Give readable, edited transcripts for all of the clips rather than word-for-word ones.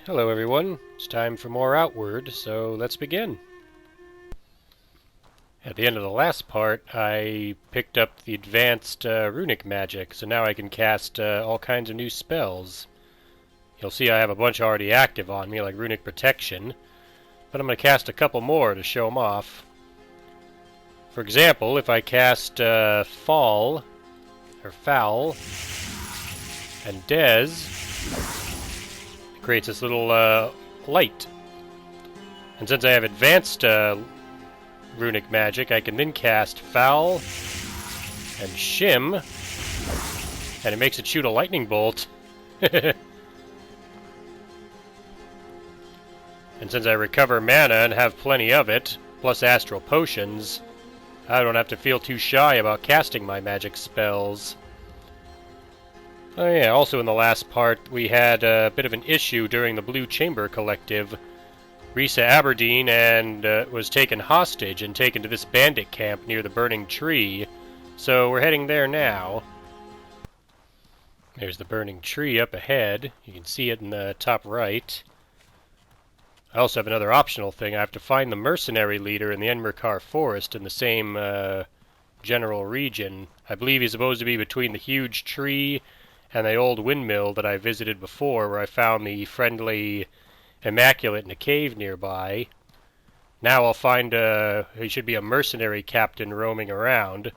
Hello everyone, it's time for more Outward, so let's begin. At the end of the last part, I picked up the advanced runic magic, so now I can cast all kinds of new spells. You'll see I have a bunch already active on me, like runic protection, but I'm going to cast a couple more to show them off. For example, if I cast Foul, and Des, creates this little light. And since I have advanced runic magic, I can then cast Foul and Shim, and it makes it shoot a lightning bolt. And since I recover mana and have plenty of it, plus astral potions, I don't have to feel too shy about casting my magic spells. Oh yeah, also in the last part, we had a bit of an issue during the Blue Chamber Collective. Rissa Aberdeen was taken hostage and taken to this bandit camp near the burning tree, so we're heading there now. There's the burning tree up ahead. You can see it in the top right. I also have another optional thing. I have to find the mercenary leader in the Enmerkar Forest in the same general region. I believe he's supposed to be between the huge tree and the old windmill that I visited before, where I found the friendly Immaculate in a cave nearby. Now I'll find he should be a mercenary captain roaming around.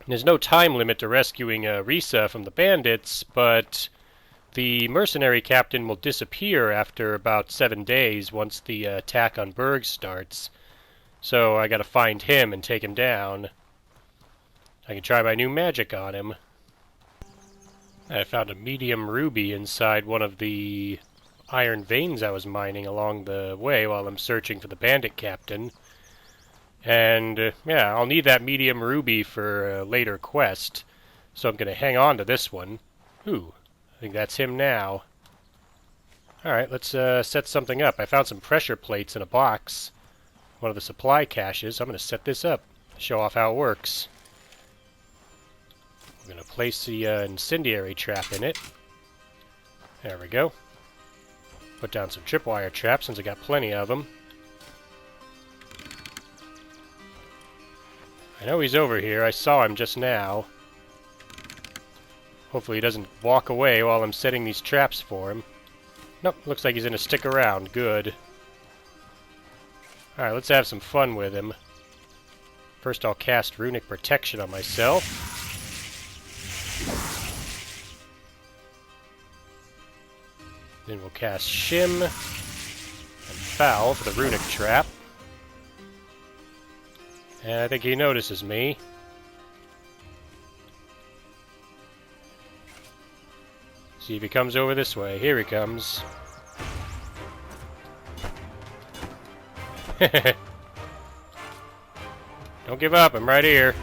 There's no time limit to rescuing Rissa from the bandits, but the mercenary captain will disappear after about 7 days once the attack on Berg starts. So I gotta find him and take him down. I can try my new magic on him. I found a medium ruby inside one of the iron veins I was mining along the way while I'm searching for the bandit captain. And yeah, I'll need that medium ruby for a later quest, so I'm going to hang on to this one. Ooh, I think that's him now. Alright, let's set something up. I found some pressure plates in a box, one of the supply caches. I'm going to set this up, show off how it works. I'm going to place the incendiary trap in it. There we go. Put down some tripwire traps since I got plenty of them. I know he's over here. I saw him just now. Hopefully he doesn't walk away while I'm setting these traps for him. Nope, looks like he's going to stick around. Good. Alright, let's have some fun with him. First I'll cast runic protection on myself. Then we'll cast Shim and Foul for the runic trap. And I think he notices me. See if he comes over this way. Here he comes. Don't give up, I'm right here.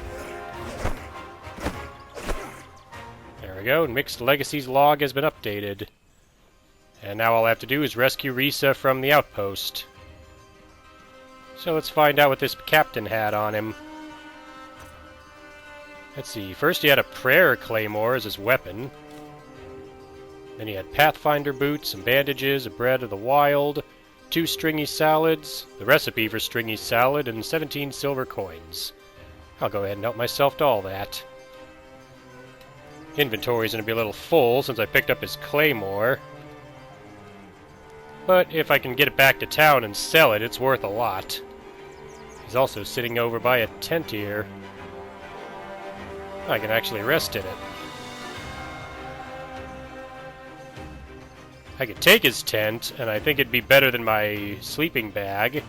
There we go, Mixed Legacies log has been updated. And now all I have to do is rescue Rissa from the outpost. So let's find out what this captain had on him. Let's see, first he had a prayer claymore as his weapon. Then he had pathfinder boots, some bandages, a bread of the wild, 2 stringy salads, the recipe for stringy salad, and 17 silver coins. I'll go ahead and help myself to all that. Inventory's gonna be a little full since I picked up his claymore. But if I can get it back to town and sell it, it's worth a lot. He's also sitting over by a tent here. I can actually rest in it. I could take his tent, and I think it'd be better than my sleeping bag. In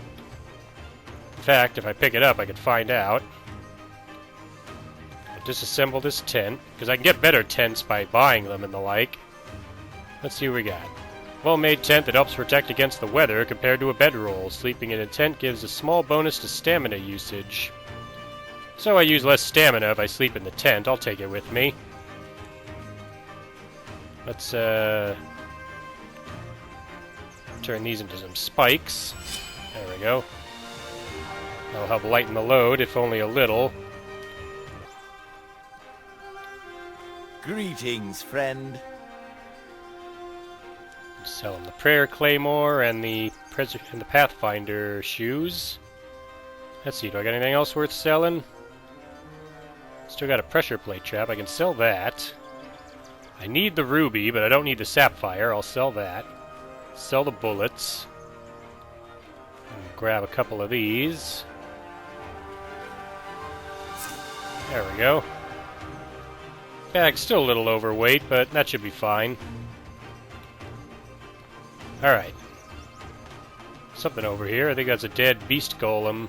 fact, if I pick it up, I could find out. I'll disassemble this tent, because I can get better tents by buying them and the like. Let's see what we got. Well-made tent that helps protect against the weather compared to a bedroll. Sleeping in a tent gives a small bonus to stamina usage. So I use less stamina if I sleep in the tent. I'll take it with me. Let's turn these into some spikes. There we go. That'll help lighten the load, if only a little. Greetings, friend. Sell him the Prayer Claymore and the Pathfinder shoes. Let's see, do I got anything else worth selling? Still got a pressure plate trap. I can sell that. I need the ruby, but I don't need the sapphire. I'll sell that. Sell the bullets. And grab a couple of these. There we go. Bag's still a little overweight, but that should be fine. Alright. Something over here. I think that's a dead beast golem.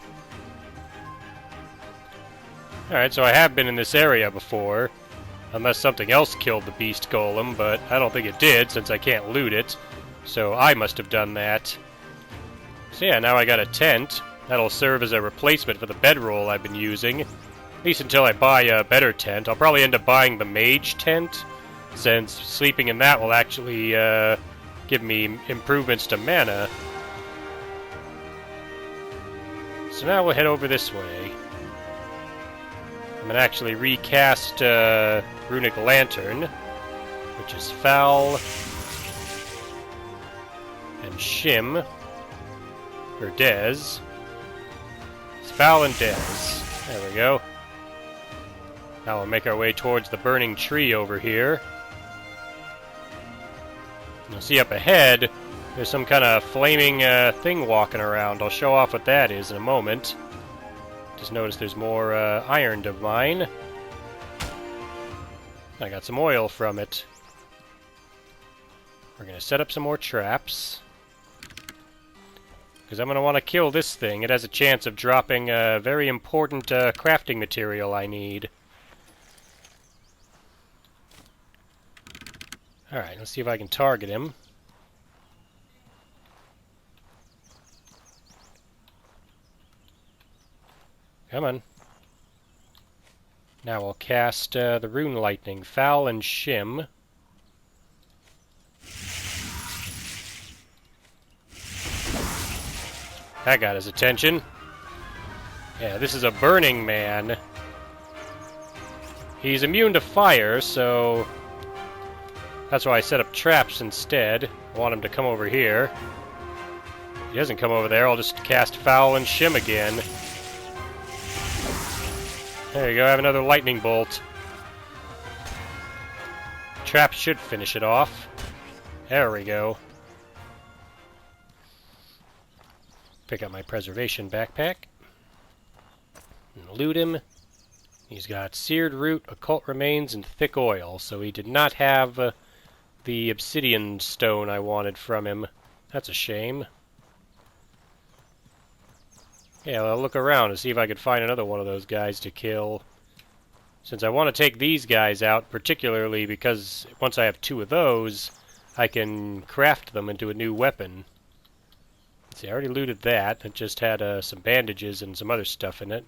Alright, so I have been in this area before. Unless something else killed the beast golem, but I don't think it did since I can't loot it. So I must have done that. So yeah, now I got a tent. That'll serve as a replacement for the bedroll I've been using. At least until I buy a better tent. I'll probably end up buying the mage tent, since sleeping in that will actually give me improvements to mana. So now we'll head over this way. I'm going to actually recast Runic Lantern, which is Foul and Shim, or Dez. It's Foul and Dez. There we go. Now we'll make our way towards the burning tree over here. You'll see up ahead, there's some kind of flaming thing walking around. I'll show off what that is in a moment. Just notice there's more iron to mine. I got some oil from it. We're going to set up some more traps. Because I'm going to want to kill this thing. It has a chance of dropping a very important crafting material I need. Alright, let's see if I can target him. Come on. Now we'll cast the Rune Lightning, Foul and Shim. That got his attention. Yeah, this is a burning man. He's immune to fire, so that's why I set up traps instead. I want him to come over here. If he doesn't come over there, I'll just cast Foul and Shim again. There you go, I have another lightning bolt. Trap should finish it off. There we go. Pick up my preservation backpack. And loot him. He's got seared root, occult remains, and thick oil, so he did not have the obsidian stone I wanted from him. That's a shame. Yeah, I'll look around and see if I could find another one of those guys to kill. Since I want to take these guys out, particularly because once I have two of those, I can craft them into a new weapon. Let's see, I already looted that. It just had some bandages and some other stuff in it.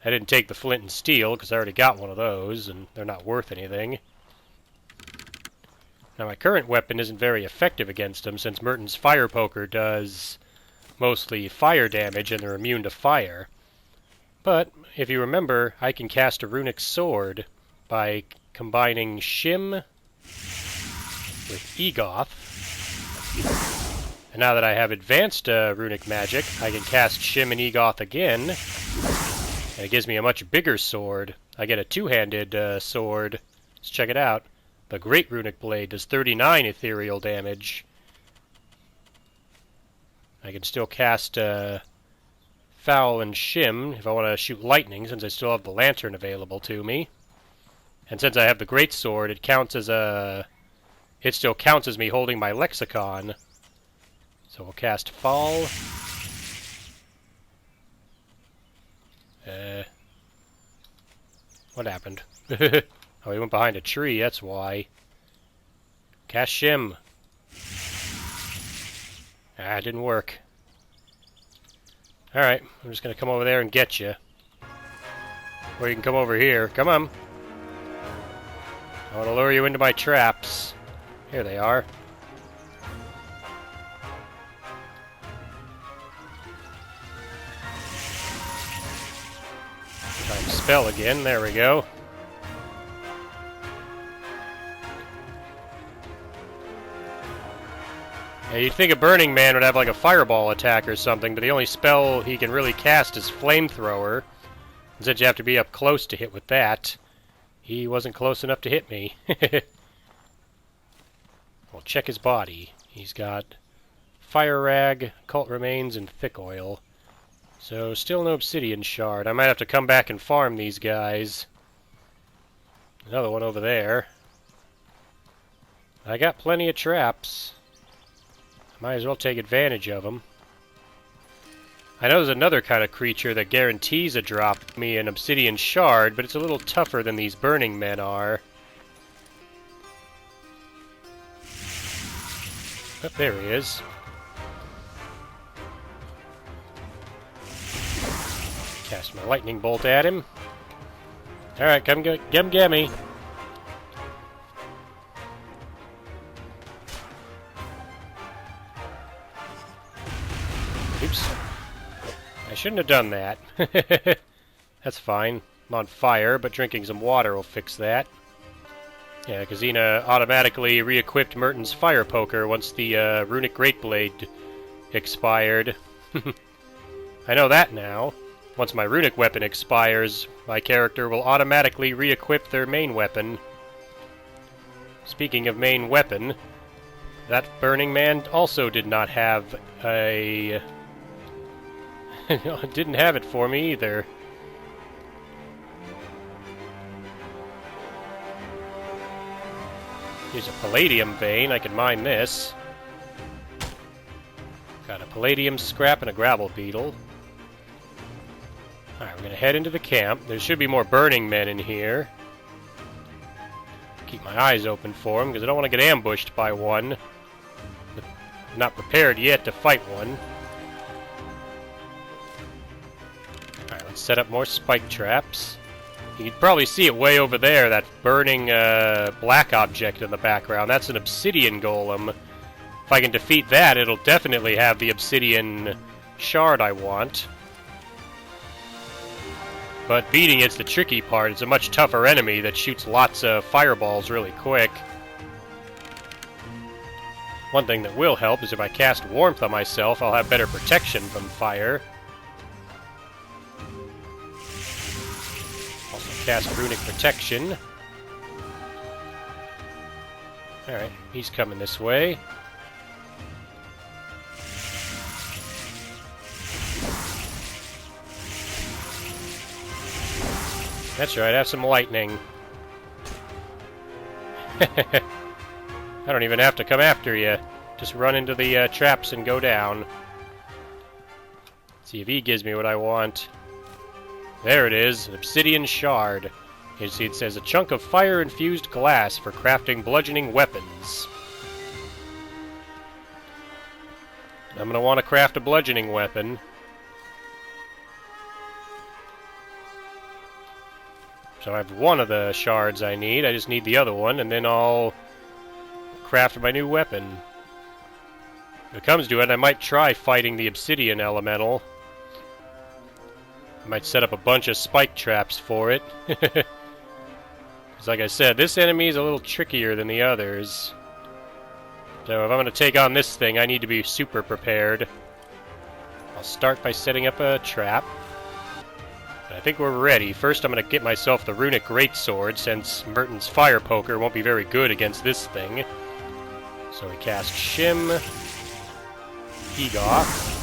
I didn't take the flint and steel because I already got one of those, and they're not worth anything. Now, my current weapon isn't very effective against them, since Merton's Fire Poker does mostly fire damage, and they're immune to fire. But, if you remember, I can cast a runic sword by combining Shim with Egoth. And now that I have advanced runic magic, I can cast Shim and Egoth again, and it gives me a much bigger sword. I get a two-handed sword. Let's check it out. The Great Runic Blade does 39 ethereal damage. I can still cast Foul and Shim if I want to shoot lightning, since I still have the lantern available to me. And since I have the great sword, it counts as it still counts as me holding my lexicon. So we'll cast Fall. What happened? Oh, he went behind a tree, that's why. Cast Shim. Ah, it didn't work. Alright, I'm just going to come over there and get you. Or you can come over here. Come on. I want to lure you into my traps. Here they are. Try and spell again. There we go. Yeah, you'd think a Burning Man would have like a fireball attack or something, but the only spell he can really cast is Flamethrower. Instead, you have to be up close to hit with that. He wasn't close enough to hit me. Well, check his body. He's got Fire Rag, Cult Remains, and Thick Oil. So, still no Obsidian Shard. I might have to come back and farm these guys. Another one over there. I got plenty of traps. Might as well take advantage of them. I know there's another kind of creature that guarantees a drop me an Obsidian Shard, but it's a little tougher than these Burning Men are. Oh, there he is. Cast my lightning bolt at him. Alright, come get me. Oops. I shouldn't have done that. That's fine. I'm on fire, but drinking some water will fix that. Yeah, Cousina automatically re-equipped Merton's fire poker once the runic greatblade expired. I know that now. Once my runic weapon expires, my character will automatically re-equip their main weapon. Speaking of main weapon, that Burning Man also did not have a... didn't have it for me either. Here's a Palladium Vein. I can mine this. Got a Palladium Scrap and a Gravel Beetle. Alright, we're going to head into the camp. There should be more Burning Men in here. Keep my eyes open for them, because I don't want to get ambushed by one. I'm not prepared yet to fight one. Alright, let's set up more spike traps. You can probably see it way over there, that burning black object in the background. That's an obsidian golem. If I can defeat that, it'll definitely have the obsidian shard I want. But beating it's the tricky part. It's a much tougher enemy that shoots lots of fireballs really quick. One thing that will help is if I cast Warmth on myself, I'll have better protection from fire. Also cast Runic Protection. Alright, he's coming this way. That's right, have some lightning. I don't even have to come after you. Just run into the traps and go down. See if he gives me what I want. There it is, an obsidian shard. You see it says a chunk of fire-infused glass for crafting bludgeoning weapons. I'm going to want to craft a bludgeoning weapon. So I have one of the shards I need. I just need the other one, and then I'll craft my new weapon. If it comes to it, I might try fighting the obsidian elemental. I might set up a bunch of spike traps for it. Because like I said, this enemy is a little trickier than the others. So if I'm going to take on this thing, I need to be super prepared. I'll start by setting up a trap. I think we're ready. First I'm going to get myself the Runic Greatsword, since Merton's Fire Poker won't be very good against this thing. So we cast Shim, Egoth,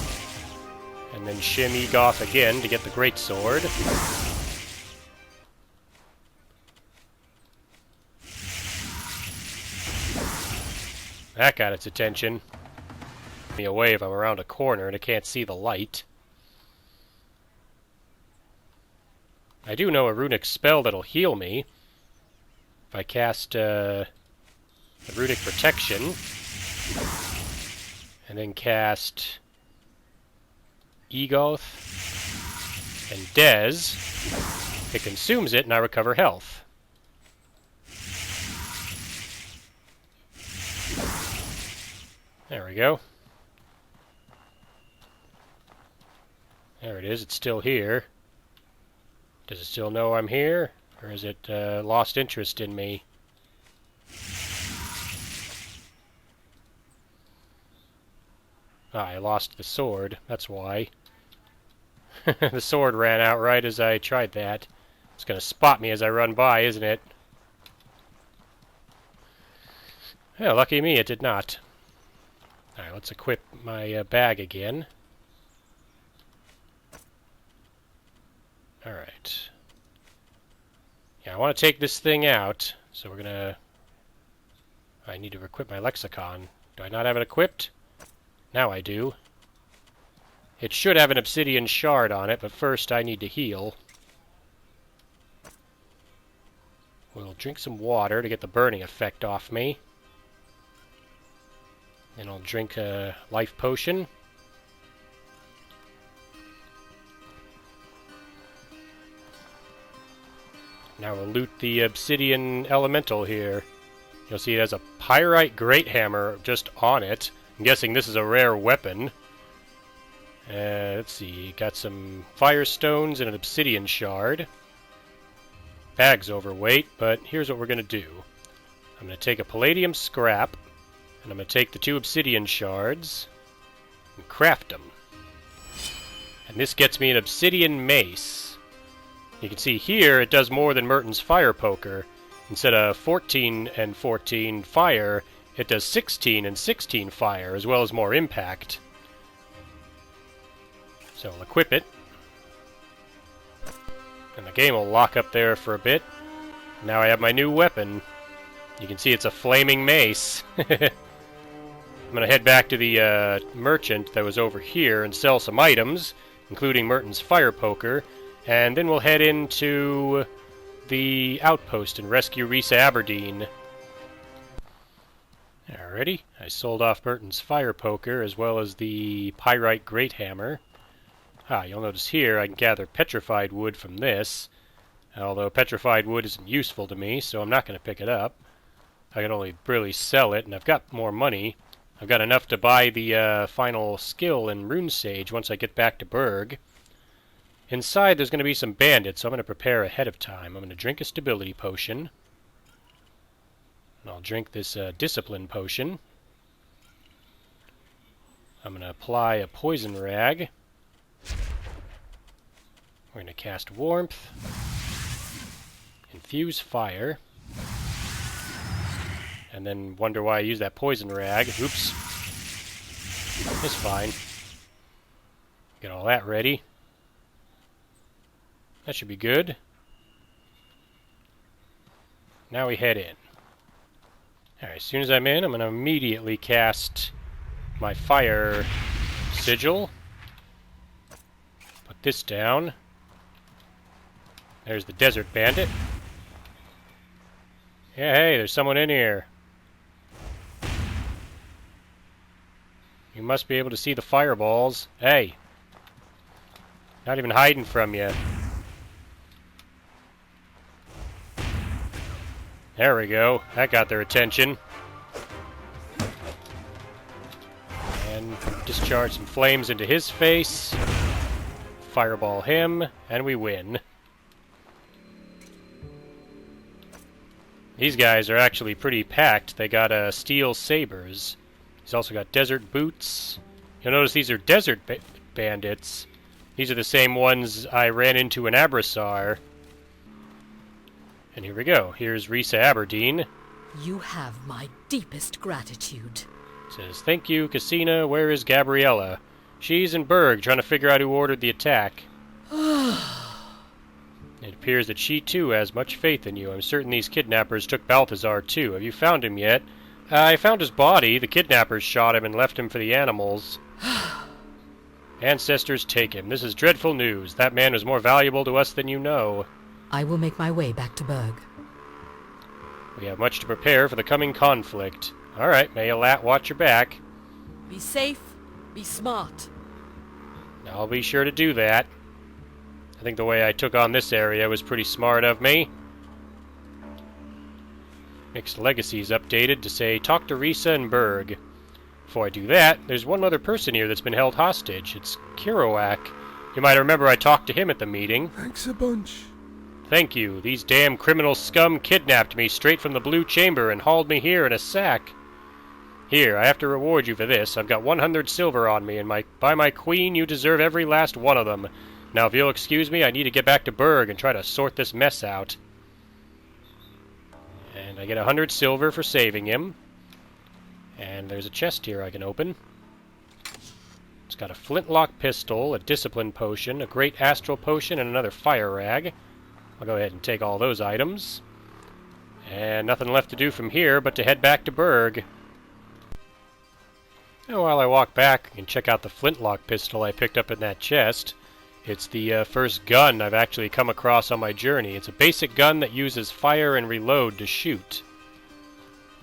and then Shim Egoth again to get the Greatsword. That got its attention. Me away if I'm around a corner and I can't see the light. I do know a runic spell that'll heal me. If I cast a Runic Protection, and then cast Egoth and Dez, it consumes it and I recover health. There we go. There it is, it's still here. Does it still know I'm here? Or has it lost interest in me? Ah, I lost the sword. That's why. The sword ran out right as I tried that. It's going to spot me as I run by, isn't it? Yeah, lucky me, it did not. Alright, let's equip my bag again. Alright. Yeah, I want to take this thing out, so we're gonna... I need to equip my lexicon. Do I not have it equipped? Now I do. It should have an obsidian shard on it, but first I need to heal. We'll drink some water to get the burning effect off me. Then I'll drink a life potion. Now we'll loot the obsidian elemental here. You'll see it has a pyrite great hammer just on it. I'm guessing this is a rare weapon. Let's see, got some firestones and an obsidian shard. Bag's overweight, but here's what we're going to do. I'm going to take a palladium scrap, and I'm going to take the 2 obsidian shards and craft them. And this gets me an obsidian mace. You can see here it does more than Merton's fire poker. Instead of 14 and 14 fire, it does 16 and 16 fire, as well as more impact. So I'll equip it. And the game will lock up there for a bit. Now I have my new weapon. You can see it's a flaming mace. I'm going to head back to the merchant that was over here and sell some items, including Merton's fire poker, and then we'll head into the outpost and rescue Rissa Aberdeen. Alrighty, I sold off Merton's fire poker as well as the pyrite great hammer. You'll notice here I can gather petrified wood from this, although petrified wood isn't useful to me, so I'm not going to pick it up. I can only really sell it, and I've got more money. I've got enough to buy the final skill in Rune Sage once I get back to Berg. Inside there's going to be some bandits, so I'm going to prepare ahead of time. I'm going to drink a stability potion. And I'll drink this discipline potion. I'm going to apply a poison rag. We're going to cast warmth. Infuse fire. And then wonder why I use that poison rag. Oops. It's fine. Get all that ready. That should be good. Now we head in. Alright, as soon as I'm in, I'm going to immediately cast my fire sigil. Put this down. There's the desert bandit. Yeah, hey, there's someone in here. You must be able to see the fireballs. Hey. Not even hiding from you. There we go. That got their attention. And discharge some flames into his face. Fireball him, and we win. These guys are actually pretty packed. They got steel sabers. He's also got desert boots. You'll notice these are desert bandits. These are the same ones I ran into in Abrasar. And here we go. Here's Rissa Aberdeen. You have my deepest gratitude. Says, thank you, Cousina. Where is Gabriella? She's in Berg, trying to figure out who ordered the attack. It appears that she, too, has much faith in you. I'm certain these kidnappers took Balthazar, too. Have you found him yet? I found his body. The kidnappers shot him and left him for the animals. Ancestors take him. This is dreadful news. That man is more valuable to us than you know. I will make my way back to Berg. We have much to prepare for the coming conflict. All right, may Alat watch your back. Be safe. Be smart. I'll be sure to do that. I think the way I took on this area was pretty smart of me. Mixed Legacy's updated to say, talk to Rissa and Berg. Before I do that, there's one other person here that's been held hostage. It's Kirouac. You might remember I talked to him at the meeting. Thanks a bunch. Thank you. These damn criminal scum kidnapped me straight from the Blue Chamber and hauled me here in a sack. Here, I have to reward you for this. I've got 100 silver on me, and by my queen, you deserve every last one of them. Now, if you'll excuse me, I need to get back to Berg and try to sort this mess out. And I get 100 silver for saving him. And there's a chest here I can open. It's got a flintlock pistol, a discipline potion, a great astral potion, and another fire rag. I'll go ahead and take all those items. And nothing left to do from here but to head back to Berg. And while I walk back and check out the flintlock pistol I picked up in that chest, it's the first gun I've actually come across on my journey. It's a basic gun that uses fire and reload to shoot.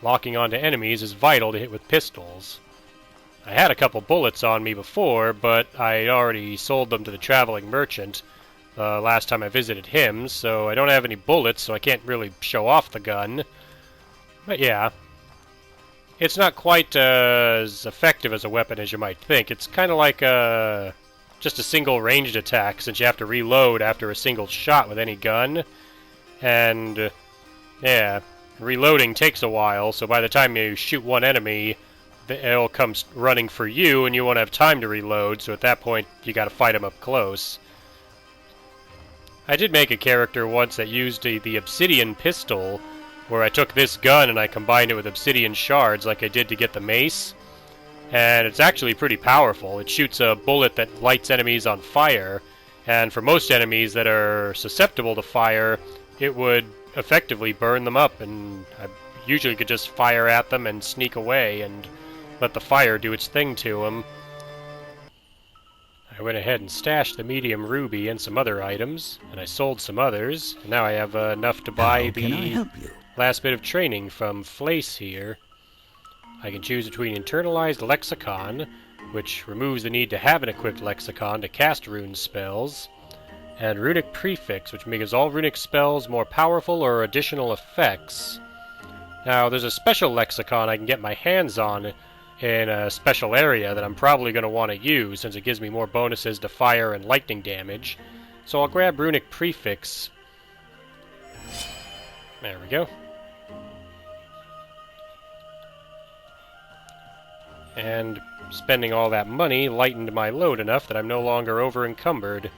Locking onto enemies is vital to hit with pistols. I had a couple bullets on me before, but I already sold them to the traveling merchant last time I visited him, so I don't have any bullets, so I can't really show off the gun. But yeah, it's not quite as effective as a weapon as you might think. It's kind of like just a single ranged attack, since you have to reload after a single shot with any gun. And yeah, reloading takes a while, so by the time you shoot one enemy, it'll come running for you, and you won't have time to reload, so at that point, you gotta fight him up close. I did make a character once that used the obsidian pistol, where I took this gun and I combined it with obsidian shards like I did to get the mace. And it's actually pretty powerful. It shoots a bullet that lights enemies on fire, and for most enemies that are susceptible to fire, it would effectively burn them up, and I usually could just fire at them and sneak away and let the fire do its thing to them. I went ahead and stashed the medium ruby and some other items, and I sold some others, and now I have enough to buy the last bit of training from Flace here. I can choose between internalized lexicon, which removes the need to have an equipped lexicon to cast rune spells, and runic prefix, which makes all runic spells more powerful or additional effects. Now, there's a special lexicon I can get my hands on in a special area that I'm probably going to want to use, since it gives me more bonuses to fire and lightning damage. So I'll grab runic prefix. There we go. And spending all that money lightened my load enough that I'm no longer over-encumbered.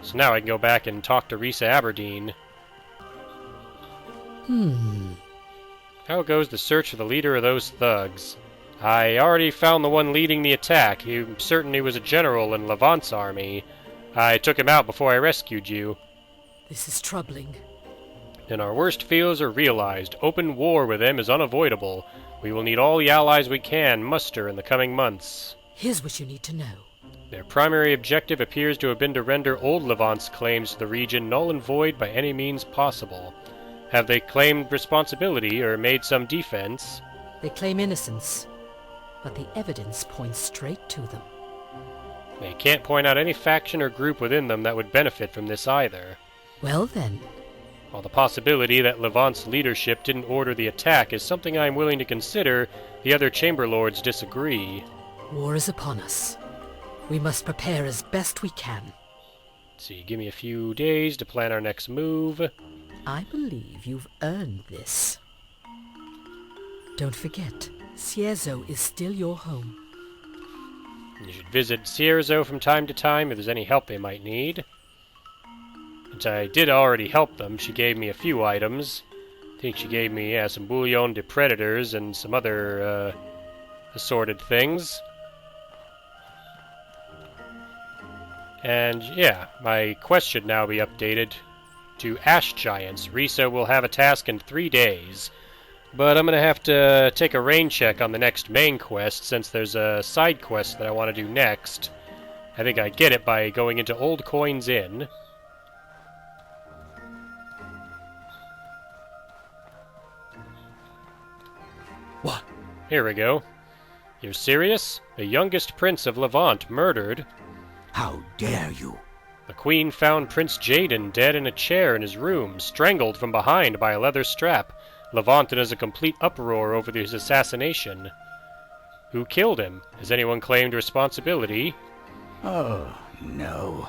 So now I can go back and talk to Rissa Aberdeen. How goes the search for the leader of those thugs? I already found the one leading the attack. He certainly was a general in Levant's army. I took him out before I rescued you. This is troubling. Then our worst fears are realized. Open war with them is unavoidable. We will need all the allies we can muster in the coming months. Here's what you need to know. Their primary objective appears to have been to render Old Levant's claims to the region null and void by any means possible. Have they claimed responsibility or made some defense? They claim innocence, but the evidence points straight to them. They can't point out any faction or group within them that would benefit from this either. Well then. While the possibility that Levant's leadership didn't order the attack is something I am willing to consider, the other Chamber Lords disagree. War is upon us. We must prepare as best we can. Let's see, give me a few days to plan our next move. I believe you've earned this. Don't forget, Cierzo is still your home. You should visit Cierzo from time to time if there's any help they might need. Since I did already help them, she gave me a few items. I think she gave me some bouillon de predators and some other assorted things. And yeah, my quest should now be updated to Ash Giants. Rissa will have a task in 3 days. But I'm going to have to take a rain check on the next main quest, since there's a side quest that I want to do next. I think I get it by going into Old Coins Inn. What? Here we go. You're serious? The youngest prince of Levant murdered. How dare you? The queen found Prince Jaden dead in a chair in his room, strangled from behind by a leather strap. Levant is a complete uproar over his assassination. Who killed him? Has anyone claimed responsibility? Oh, no.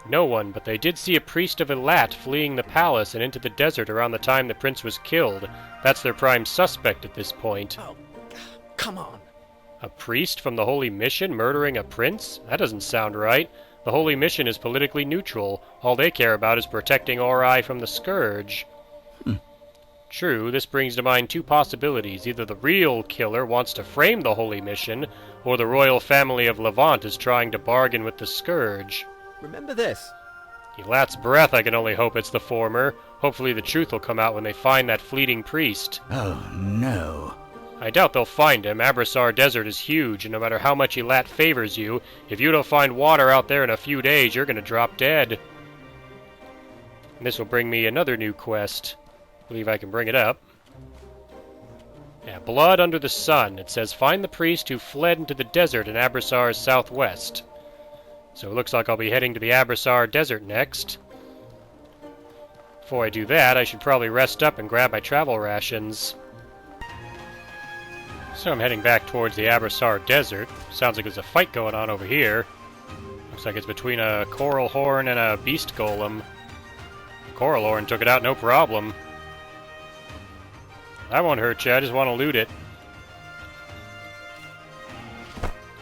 No one, but they did see a priest of Elat fleeing the palace and into the desert around the time the prince was killed. That's their prime suspect at this point. Oh, Come on. A priest from the Holy Mission murdering a prince? That doesn't sound right. The Holy Mission is politically neutral. All they care about is protecting Ori from the Scourge. True, this brings to mind two possibilities. Either the real killer wants to frame the Holy Mission, or the royal family of Levant is trying to bargain with the Scourge. Remember this. Elat's breath, I can only hope it's the former. Hopefully the truth will come out when they find that fleeting priest. Oh, no. I doubt they'll find him. Abrasar Desert is huge, and no matter how much Elat favors you, if you don't find water out there in a few days, you're gonna drop dead. And this will bring me another new quest. I believe I can bring it up. Yeah, Blood Under the Sun. It says, find the priest who fled into the desert in Abrasar's southwest. So it looks like I'll be heading to the Abrasar Desert next. Before I do that, I should probably rest up and grab my travel rations. So I'm heading back towards the Abrasar Desert. Sounds like there's a fight going on over here. Looks like it's between a Coral Horn and a Beast Golem. The Coral Horn took it out no problem. That won't hurt you, I just want to loot it.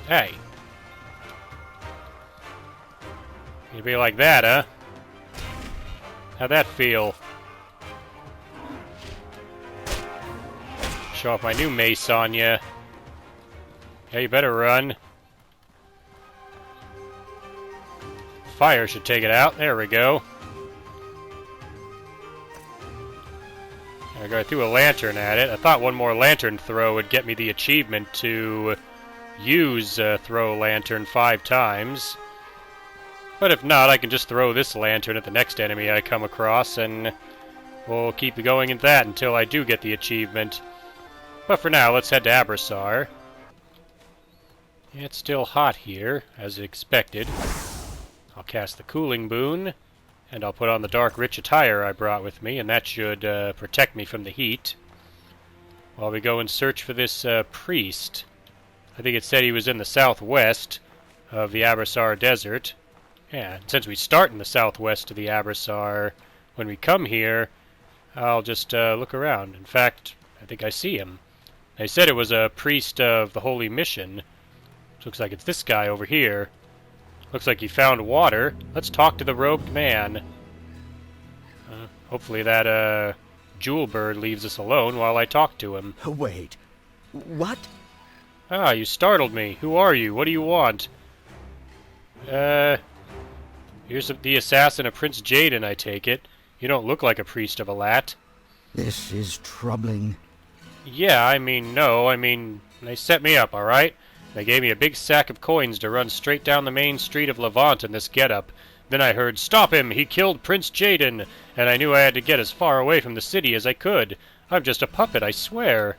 Hey. You be like that, huh? How'd that feel? Show off my new mace on you. Yeah, you better run. Fire should take it out. There we go. There we go. I threw a lantern at it. I thought one more lantern throw would get me the achievement to use throw lantern 5 times. But if not, I can just throw this lantern at the next enemy I come across, and we'll keep going at that until I do get the achievement. But for now, let's head to Abrasar. It's still hot here, as expected. I'll cast the cooling boon, and I'll put on the dark rich attire I brought with me, and that should protect me from the heat. While we go and search for this priest. I think it said he was in the southwest of the Abrasar Desert. Yeah, and since we start in the southwest of the Abrasar, when we come here, I'll just look around. In fact, I think I see him. They said it was a priest of the Holy Mission. Looks like it's this guy over here. Looks like he found water. Let's talk to the robed man. Hopefully that jewel bird leaves us alone while I talk to him. Wait. What? Ah, you startled me. Who are you? What do you want? Here's the assassin of Prince Jaden, I take it. You don't look like a priest of Elat. This is troubling. Yeah, no, they set me up, alright? They gave me a big sack of coins to run straight down the main street of Levant in this getup. Then I heard, "Stop him! He killed Prince Jaden!" And I knew I had to get as far away from the city as I could. I'm just a puppet, I swear.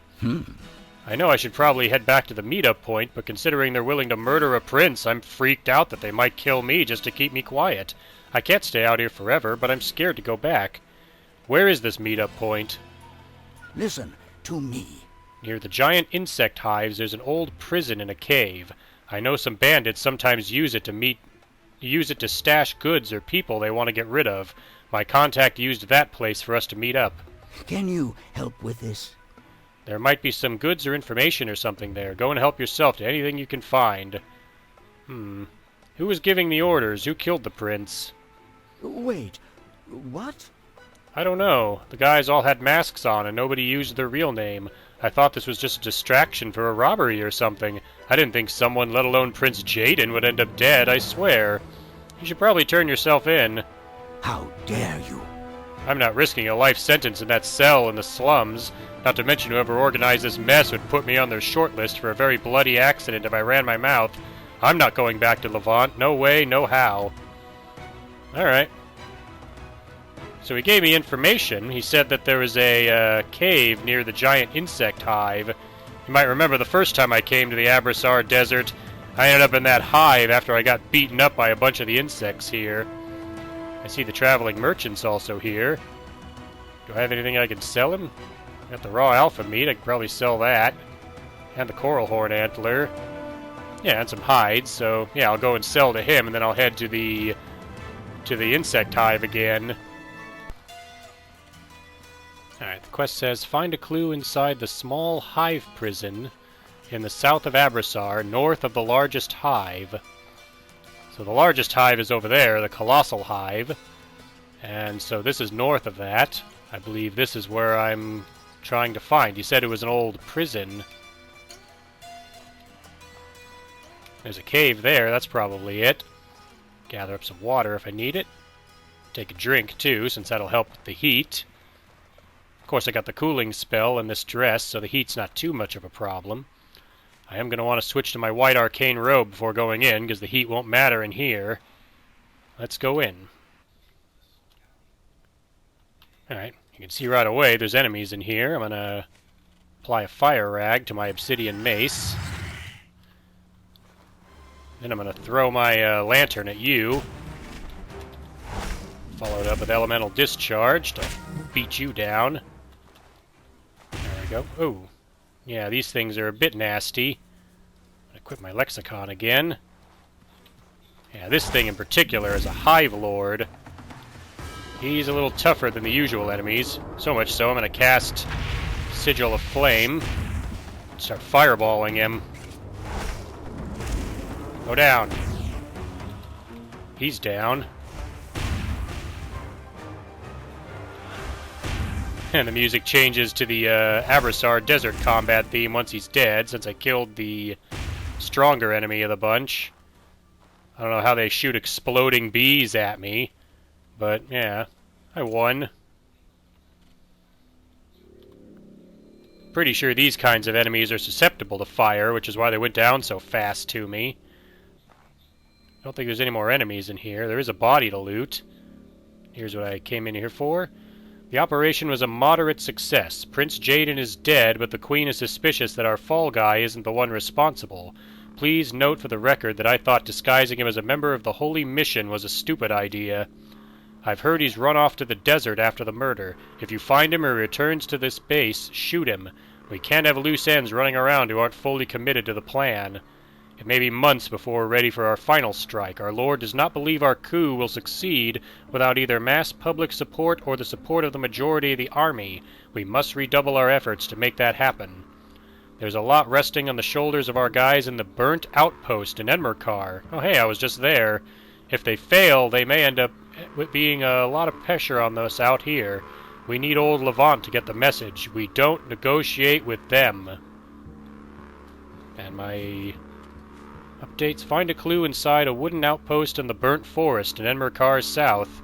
I know I should probably head back to the meetup point, but considering they're willing to murder a prince, I'm freaked out that they might kill me just to keep me quiet. I can't stay out here forever, but I'm scared to go back. Where is this meetup point? Listen to me. Near the giant insect hives, there's an old prison in a cave. I know some bandits sometimes use it to stash goods or people they want to get rid of. My contact used that place for us to meet up. Can you help with this? There might be some goods or information or something there. Go and help yourself to anything you can find. Who was giving the orders? Who killed the prince? Wait. What? I don't know. The guys all had masks on and nobody used their real name. I thought this was just a distraction for a robbery or something. I didn't think someone, let alone Prince Jaden, would end up dead, I swear. You should probably turn yourself in. How dare you? I'm not risking a life sentence in that cell in the slums. Not to mention whoever organized this mess would put me on their short list for a very bloody accident if I ran my mouth. I'm not going back to Levant. No way, no how. Alright. So he gave me information. He said that there was a cave near the giant insect hive. You might remember the first time I came to the Abrasar Desert, I ended up in that hive after I got beaten up by a bunch of the insects here. I see the traveling merchants also here. Do I have anything I can sell him? Got the raw alpha meat, I could probably sell that. And the coral horn antler. Yeah, and some hides, so yeah, I'll go and sell to him, and then I'll head to the insect hive again. Alright, the quest says, find a clue inside the small hive prison in the south of Abrasar, north of the largest hive. So the largest hive is over there, the Colossal Hive. And so this is north of that. I believe this is where I'm trying to find. You said it was an old prison. There's a cave there, that's probably it. Gather up some water if I need it. Take a drink too, since that'll help with the heat. Of course, I got the cooling spell in this dress, so the heat's not too much of a problem. I am going to want to switch to my white arcane robe before going in, because the heat won't matter in here. Let's go in. Alright, you can see right away there's enemies in here. I'm going to apply a fire rag to my obsidian mace. Then I'm going to throw my lantern at you. Followed up with elemental discharge to beat you down. There we go. Ooh. Yeah, these things are a bit nasty. I'm going to equip my lexicon again. Yeah, this thing in particular is a hive lord. He's a little tougher than the usual enemies. So much so, I'm going to cast Sigil of Flame. Start fireballing him. Go down. He's down. And the music changes to the Abrasar desert combat theme once he's dead, since I killed the stronger enemy of the bunch. I don't know how they shoot exploding bees at me, but yeah, I won. Pretty sure these kinds of enemies are susceptible to fire, which is why they went down so fast to me. I don't think there's any more enemies in here. There is a body to loot. Here's what I came in here for. The operation was a moderate success. Prince Jaden is dead, but the Queen is suspicious that our fall guy isn't the one responsible. Please note for the record that I thought disguising him as a member of the Holy Mission was a stupid idea. I've heard he's run off to the desert after the murder. If you find him or he returns to this base, shoot him. We can't have loose ends running around who aren't fully committed to the plan. It may be months before we're ready for our final strike. Our Lord does not believe our coup will succeed without either mass public support or the support of the majority of the army. We must redouble our efforts to make that happen. There's a lot resting on the shoulders of our guys in the burnt outpost in Enmerkar. Oh hey, I was just there. If they fail, they may end up with being a lot of pressure on us out here. We need old Levant to get the message. We don't negotiate with them. And my updates. Find a clue inside a wooden outpost in the burnt forest in Enmerkar's south.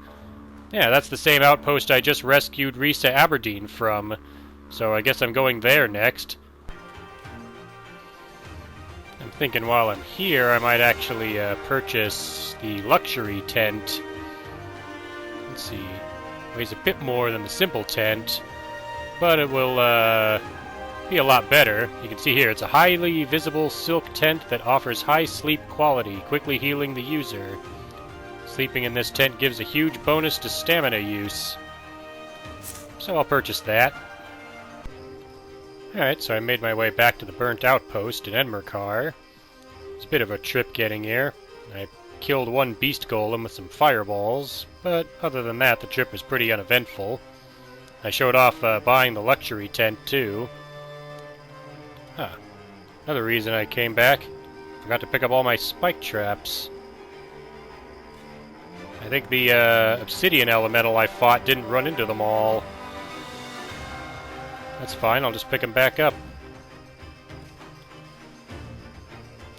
Yeah, that's the same outpost I just rescued Rissa Aberdeen from. So I guess I'm going there next. I'm thinking while I'm here, I might actually purchase the luxury tent. Let's see. Weighs a bit more than the simple tent, but it will be a lot better. You can see here, it's a highly visible silk tent that offers high sleep quality, quickly healing the user. Sleeping in this tent gives a huge bonus to stamina use. So I'll purchase that. Alright, so I made my way back to the burnt outpost in Enmerkar. It's a bit of a trip getting here. I killed one beast golem with some fireballs, but other than that, the trip was pretty uneventful. I showed off buying the luxury tent too. Another reason I came back. Forgot to pick up all my spike traps. I think the obsidian elemental I fought didn't run into them all. That's fine, I'll just pick them back up.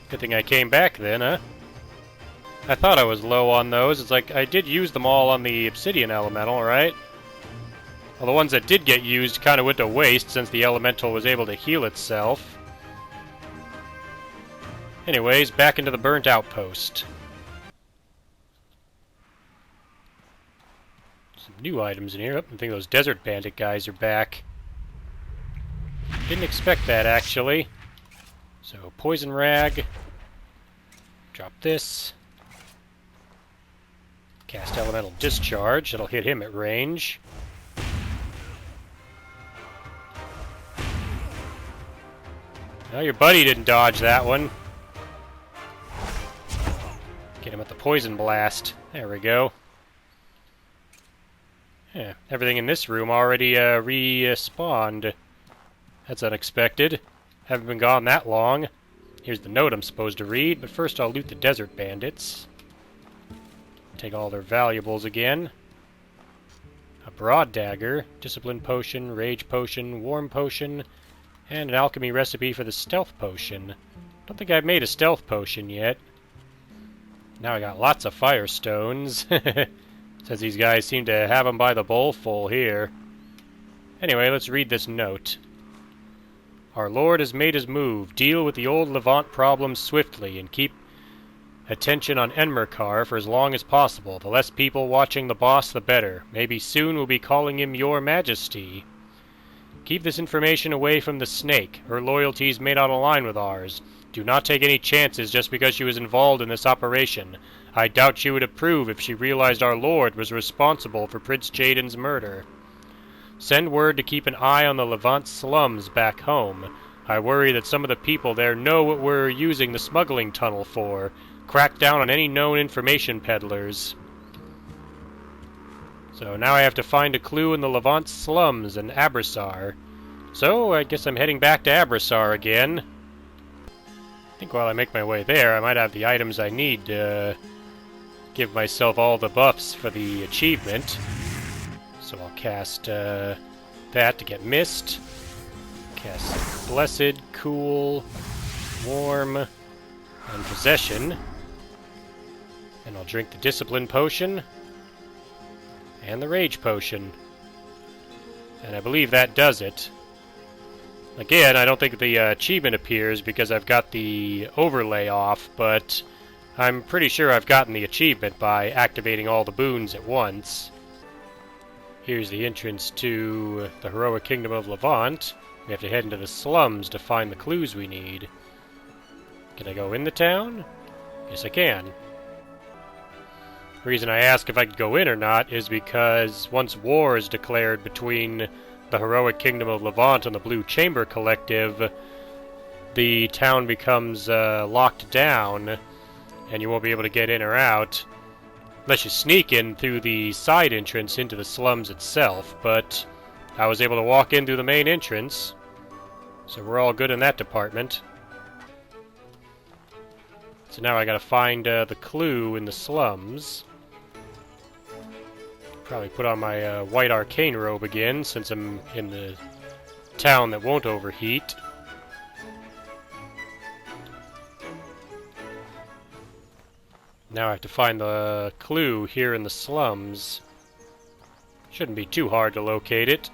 Good thing I came back then, huh? I thought I was low on those. It's like, I did use them all on the obsidian elemental, right? Well, the ones that did get used kind of went to waste since the elemental was able to heal itself. Anyways, back into the burnt outpost. Some new items in here. Oh, I think those desert bandit guys are back. Didn't expect that, actually. So, poison rag. Drop this. Cast elemental discharge. That'll hit him at range. Well, your buddy didn't dodge that one. Get him with the poison blast. There we go. Yeah, everything in this room already respawned. That's unexpected. Haven't been gone that long. Here's the note I'm supposed to read, but first I'll loot the desert bandits. Take all their valuables again. A broad dagger, discipline potion, rage potion, warm potion, and an alchemy recipe for the stealth potion. Don't think I've made a stealth potion yet. Now I got lots of firestones. Says these guys seem to have them by the bowlful here. Anyway, let's read this note. Our Lord has made his move. Deal with the old Levant problems swiftly and keep attention on Enmerkar for as long as possible. The less people watching the boss, the better. Maybe soon we'll be calling him Your Majesty. Keep this information away from the snake. Her loyalties may not align with ours. Do not take any chances just because she was involved in this operation. I doubt she would approve if she realized our Lord was responsible for Prince Jaden's murder. Send word to keep an eye on the Levant slums back home. I worry that some of the people there know what we're using the smuggling tunnel for. Crack down on any known information peddlers. So now I have to find a clue in the Levant slums and Abrasar. So I guess I'm heading back to Abrasar again. I think while I make my way there, I might have the items I need to give myself all the buffs for the achievement. So I'll cast that to get Mist. Cast Blessed, Cool, Warm, and Possession. And I'll drink the Discipline Potion. And the Rage Potion. And I believe that does it. Again, I don't think the achievement appears because I've got the overlay off, but I'm pretty sure I've gotten the achievement by activating all the boons at once. Here's the entrance to the Heroic Kingdom of Levant. We have to head into the slums to find the clues we need. Can I go in the town? Yes, I can. The reason I ask if I could go in or not is because once war is declared between the Heroic Kingdom of Levant and the Blue Chamber Collective, the town becomes locked down, and you won't be able to get in or out unless you sneak in through the side entrance into the slums itself, but I was able to walk in through the main entrance, so we're all good in that department. So now I gotta find the clue in the slums. Probably put on my white arcane robe again, since I'm in the town that won't overheat. Now I have to find the clue here in the slums. Shouldn't be too hard to locate it.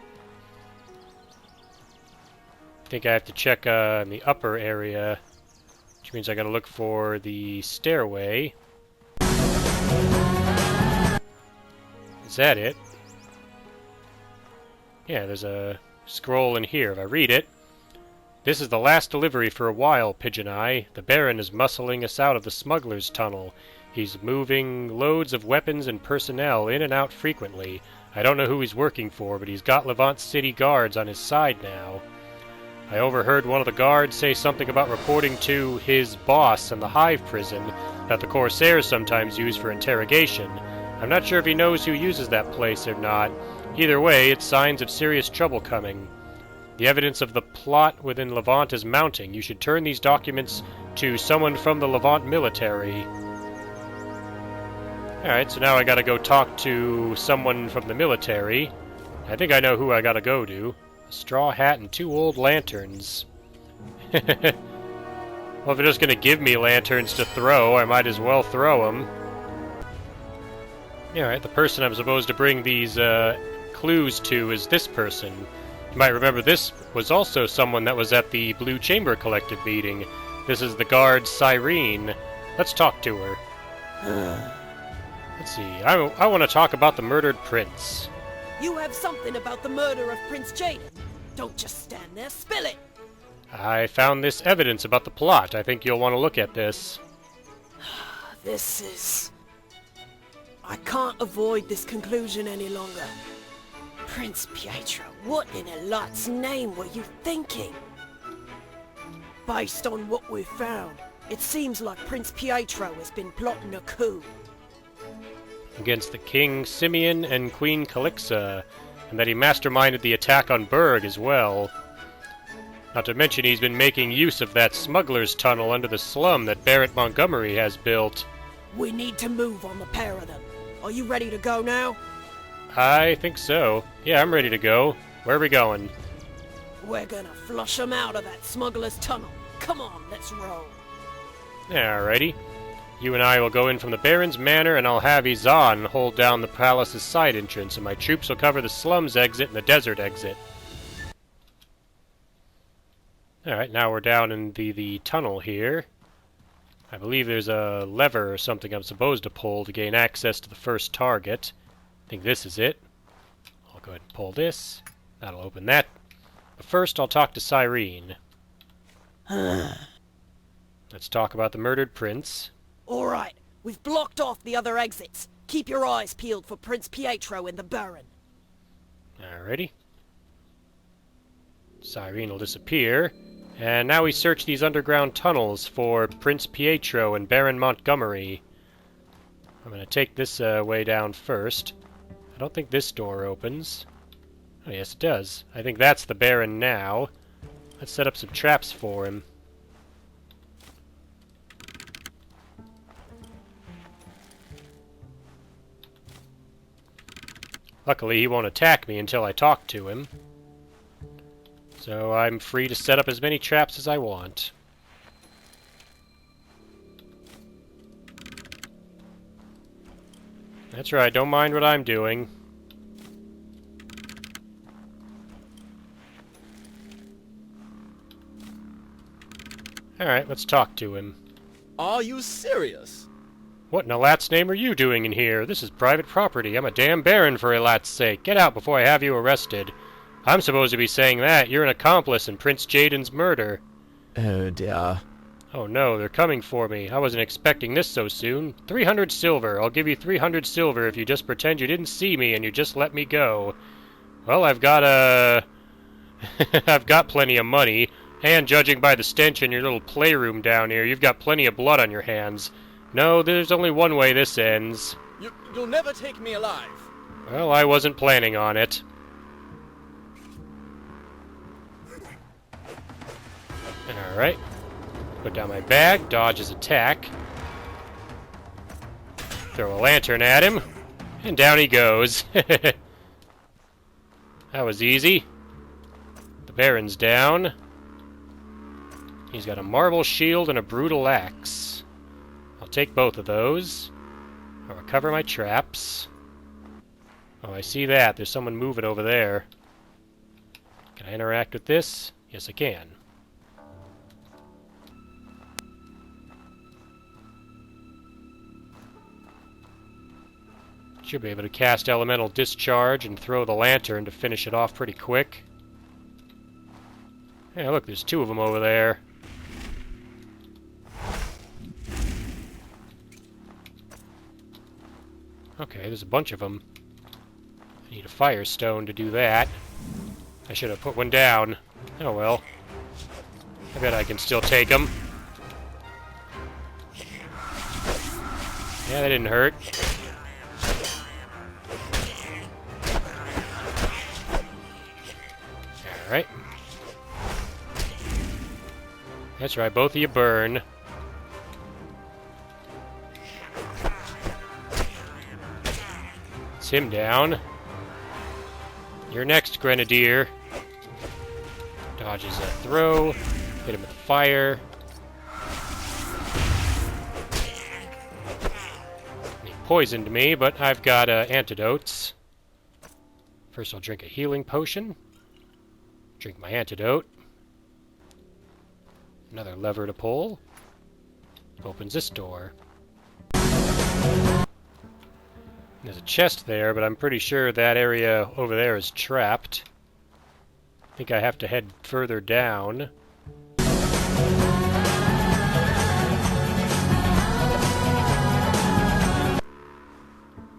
I think I have to check in the upper area, which means I gotta look for the stairway. Is that it? Yeah, there's a scroll in here. If I read it, this is the last delivery for a while, Pigeon Eye. The Baron is muscling us out of the smuggler's tunnel. He's moving loads of weapons and personnel in and out frequently. I don't know who he's working for, but he's got Levant City guards on his side now. I overheard one of the guards say something about reporting to his boss in the Hive prison that the Corsairs sometimes use for interrogation. I'm not sure if he knows who uses that place or not. Either way, it's signs of serious trouble coming. The evidence of the plot within Levant is mounting. You should turn these documents to someone from the Levant military. Alright, so now I gotta go talk to someone from the military. I think I know who I gotta go to. A straw hat and 2 old lanterns. Well, if they're just gonna give me lanterns to throw, I might as well throw them. Alright, the person I'm supposed to bring these clues to is this person. You might remember this was also someone that was at the Blue Chamber Collective meeting. This is the guard Cyrene. Let's talk to her. Let's see. I want to talk about the murdered prince. You have something about the murder of Prince Jaden. Don't just stand there. Spill it! I found this evidence about the plot. I think you'll want to look at this. This is... I can't avoid this conclusion any longer. Prince Pietro, what in a lot's name were you thinking? Based on what we've found, it seems like Prince Pietro has been plotting a coup. Against the King Simeon and Queen Calixa, and that he masterminded the attack on Berg as well. Not to mention he's been making use of that smuggler's tunnel under the slum that Barrett Montgomery has built. We need to move on the pair of them. Are you ready to go now? I think so. Yeah, I'm ready to go. Where are we going? We're gonna flush them out of that smuggler's tunnel. Come on, let's roll. Alrighty. You and I will go in from the Baron's Manor, and I'll have Izan hold down the palace's side entrance, and my troops will cover the slums exit and the desert exit. Alright, now we're down in the tunnel here. I believe there's a lever or something I'm supposed to pull to gain access to the first target. I think this is it. I'll go ahead and pull this. That'll open that. But first, I'll talk to Cyrene. Let's talk about the murdered prince. Alright, we've blocked off the other exits. Keep your eyes peeled for Prince Pietro and the Baron. Alrighty. Cyrene will disappear. And now we search these underground tunnels for Prince Pietro and Baron Montgomery. I'm going to take this way down first. I don't think this door opens. Oh, yes, it does. I think that's the Baron now. Let's set up some traps for him. Luckily, he won't attack me until I talk to him. So I'm free to set up as many traps as I want. That's right, don't mind what I'm doing. Alright, let's talk to him. Are you serious? What in a lat's name are you doing in here? This is private property. I'm a damn baron for a lat's sake. Get out before I have you arrested. I'm supposed to be saying that. You're an accomplice in Prince Jaden's murder. Oh dear. Oh no, they're coming for me. I wasn't expecting this so soon. 300 silver. I'll give you 300 silver if you just pretend you didn't see me and you just let me go. Well, I've got I've got plenty of money. And judging by the stench in your little playroom down here, you've got plenty of blood on your hands. No, there's only one way this ends. You'll never take me alive. Well, I wasn't planning on it. Alright. Put down my bag, dodge his attack. Throw a lantern at him, and down he goes. That was easy. The Baron's down. He's got a marble shield and a brutal axe. I'll take both of those. I'll recover my traps. Oh, I see that. There's someone moving over there. Can I interact with this? Yes, I can. Should be able to cast Elemental Discharge and throw the lantern to finish it off pretty quick. Hey, look, there's two of them over there. Okay, there's a bunch of them. I need a Firestone to do that. I should have put one down. Oh well. I bet I can still take them. Yeah, that didn't hurt. Alright. That's right, both of you burn. It's him down. You're next, Grenadier. Dodges a throw. Hit him with fire. He poisoned me, but I've got antidotes. First I'll drink a healing potion. Drink my antidote. Another lever to pull. Opens this door. There's a chest there, but I'm pretty sure that area over there is trapped. I think I have to head further down.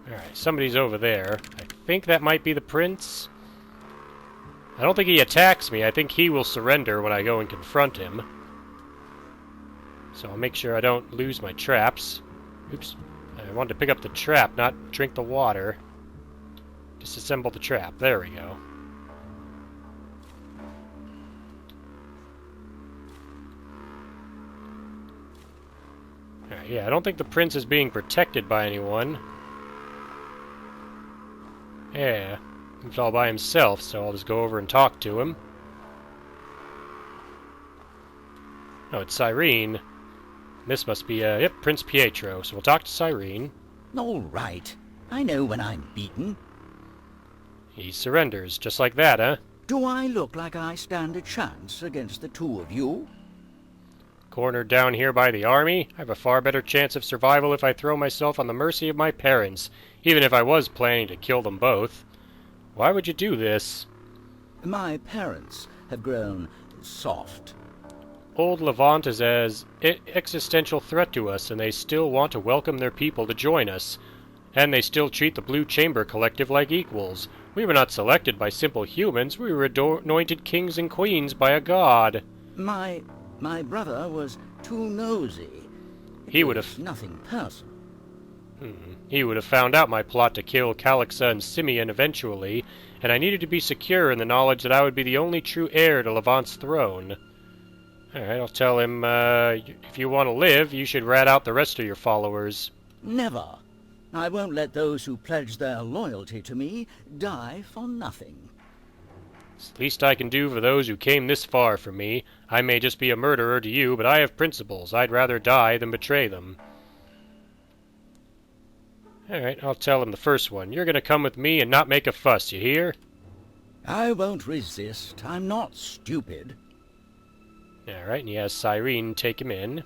Alright, somebody's over there. I think that might be the prince. I don't think he attacks me. I think he will surrender when I go and confront him. So I'll make sure I don't lose my traps. Oops. I wanted to pick up the trap, not drink the water. Disassemble the trap. There we go. Yeah, I don't think the prince is being protected by anyone. Yeah, he's all by himself, so I'll just go over and talk to him. Oh, it's Cyrene. This must be, yep, Prince Pietro, so we'll talk to Cyrene. All right. I know when I'm beaten. He surrenders, just like that, huh? Do I look like I stand a chance against the two of you? Cornered down here by the army, I have a far better chance of survival if I throw myself on the mercy of my parents, even if I was planning to kill them both. Why would you do this? My parents have grown soft. Old Levant is as existential threat to us, and they still want to welcome their people to join us. And they still treat the Blue Chamber Collective like equals. We were not selected by simple humans, we were anointed kings and queens by a god. My brother was too nosy. He would have... Nothing personal. He would have found out my plot to kill Calixa and Simeon eventually, and I needed to be secure in the knowledge that I would be the only true heir to Levant's throne. Alright, I'll tell him, if you want to live, you should rat out the rest of your followers. Never. I won't let those who pledge their loyalty to me die for nothing. It's the least I can do for those who came this far from me. I may just be a murderer to you, but I have principles. I'd rather die than betray them. Alright, I'll tell him the first one. You're gonna come with me and not make a fuss, you hear? I won't resist. I'm not stupid. Alright, and he has Cyrene take him in.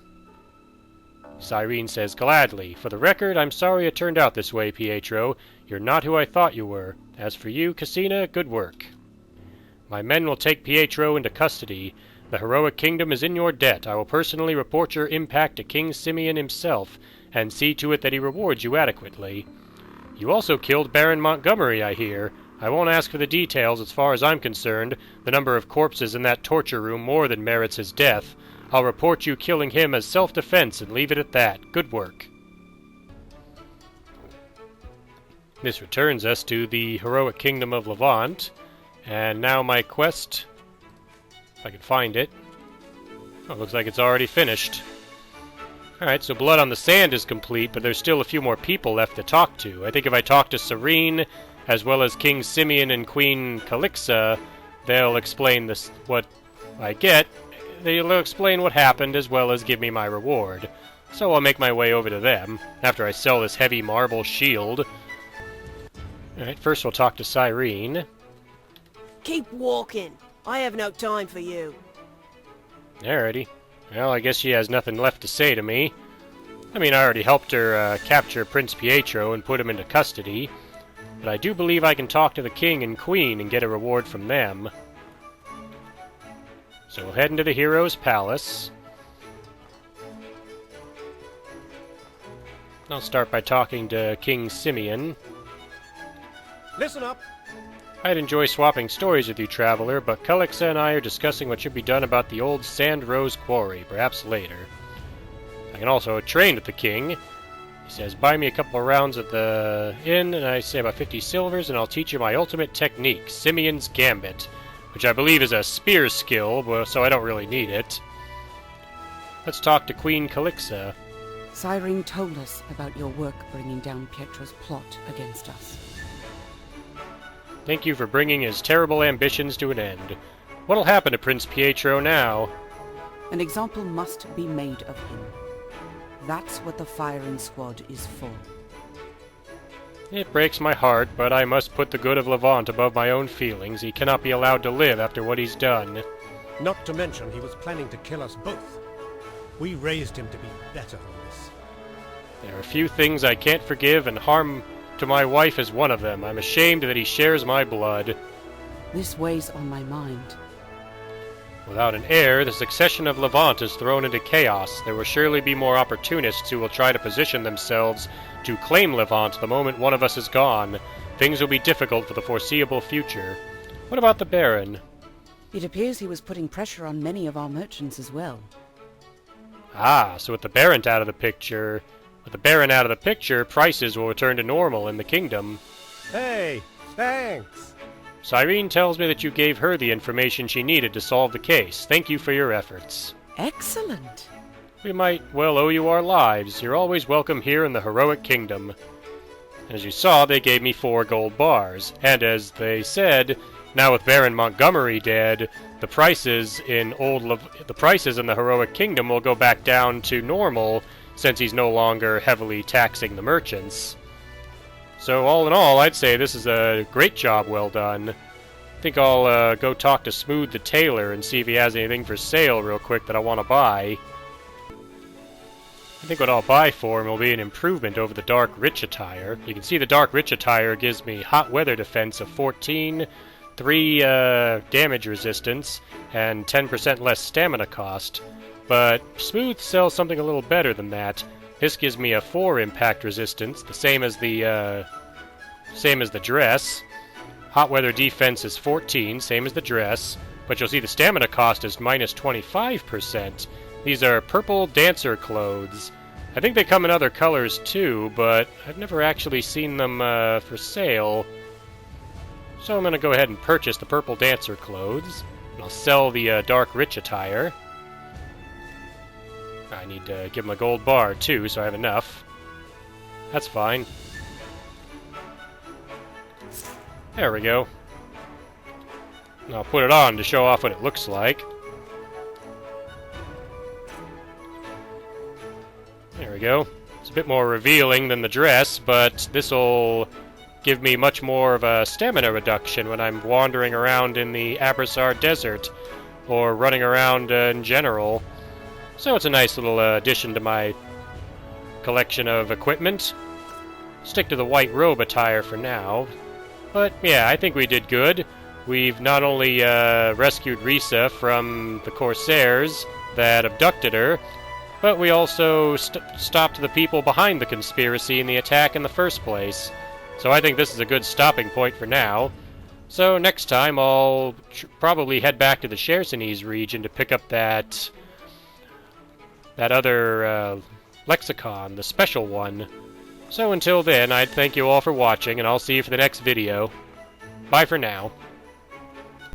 Cyrene says, gladly. For the record, I'm sorry it turned out this way, Pietro. You're not who I thought you were. As for you, Cousina, good work. My men will take Pietro into custody. The Heroic Kingdom is in your debt. I will personally report your impact to King Simeon himself, and see to it that he rewards you adequately. You also killed Baron Montgomery, I hear. I won't ask for the details as far as I'm concerned. The number of corpses in that torture room more than merits his death. I'll report you killing him as self-defense and leave it at that. Good work. This returns us to the Heroic Kingdom of Levant. And now my quest, if I can find it. Oh, looks like it's already finished. Alright, so Blood on the Sand is complete, but there's still a few more people left to talk to. I think if I talk to Cyrene, as well as King Simeon and Queen Calixa, they'll explain what I get. They'll explain what happened, as well as give me my reward. So I'll make my way over to them, after I sell this heavy marble shield. Alright, first we'll talk to Cyrene. Keep walking. I have no time for you. Alrighty. Well, I guess she has nothing left to say to me. I mean, I already helped her capture Prince Pietro and put him into custody. But I do believe I can talk to the king and queen and get a reward from them. So we'll head into the hero's palace. I'll start by talking to King Simeon. Listen up. I'd enjoy swapping stories with you, traveler, but Calixa and I are discussing what should be done about the old Sand Rose Quarry, perhaps later. I can also train with the king. He says, buy me a couple of rounds at the inn, and I say about 50 silvers, and I'll teach you my ultimate technique, Simeon's Gambit, which I believe is a spear skill, so I don't really need it. Let's talk to Queen Calixa. Cyrene told us about your work bringing down Pietro's plot against us. Thank you for bringing his terrible ambitions to an end. What'll happen to Prince Pietro now? An example must be made of him. That's what the firing squad is for. It breaks my heart, but I must put the good of Levant above my own feelings. He cannot be allowed to live after what he's done. Not to mention he was planning to kill us both. We raised him to be better than this. There are few things I can't forgive, and harm to my wife is one of them. I'm ashamed that he shares my blood. This weighs on my mind. Without an heir, the succession of Levant is thrown into chaos. There will surely be more opportunists who will try to position themselves to claim Levant the moment one of us is gone. Things will be difficult for the foreseeable future. What about the Baron? It appears he was putting pressure on many of our merchants as well. Ah, so with the Baron out of the picture... With the Baron out of the picture, prices will return to normal in the kingdom. Hey, thanks. Cyrene tells me that you gave her the information she needed to solve the case. Thank you for your efforts. Excellent. we might well owe you our lives. You're always welcome here in the Heroic Kingdom. And as you saw, they gave me 4 gold bars. And as they said, now with Baron Montgomery dead, the prices in the Heroic Kingdom will go back down to normal since he's no longer heavily taxing the merchants. So all in all, I'd say this is a great job well done. I think I'll go talk to Smooth the Tailor and see if he has anything for sale real quick that I want to buy. I think what I'll buy for him will be an improvement over the Dark Rich attire. You can see the Dark Rich attire gives me hot weather defense of 14, 3 damage resistance, and 10% less stamina cost. But Smooth sells something a little better than that. This gives me a 4 impact resistance, the same as the dress. Hot weather defense is 14, same as the dress. But you'll see the stamina cost is minus 25%. These are purple dancer clothes. I think they come in other colors too, but I've never actually seen them for sale. So I'm going to go ahead and purchase the purple dancer clothes. And I'll sell the dark rich attire. I need to give him a gold bar too, so I have enough. That's fine. There we go. And I'll put it on to show off what it looks like. There we go. It's a bit more revealing than the dress, but this'll give me much more of a stamina reduction when I'm wandering around in the Abrasar Desert, or running around in general. So it's a nice little addition to my collection of equipment. Stick to the white robe attire for now. But yeah, I think we did good. We've not only rescued Rissa from the Corsairs that abducted her, but we also stopped the people behind the conspiracy in the attack in the first place. So I think this is a good stopping point for now. So next time I'll probably head back to the Chersonese region to pick up that other lexicon, the special one. So until then, I'd thank you all for watching, and I'll see you for the next video. Bye for now.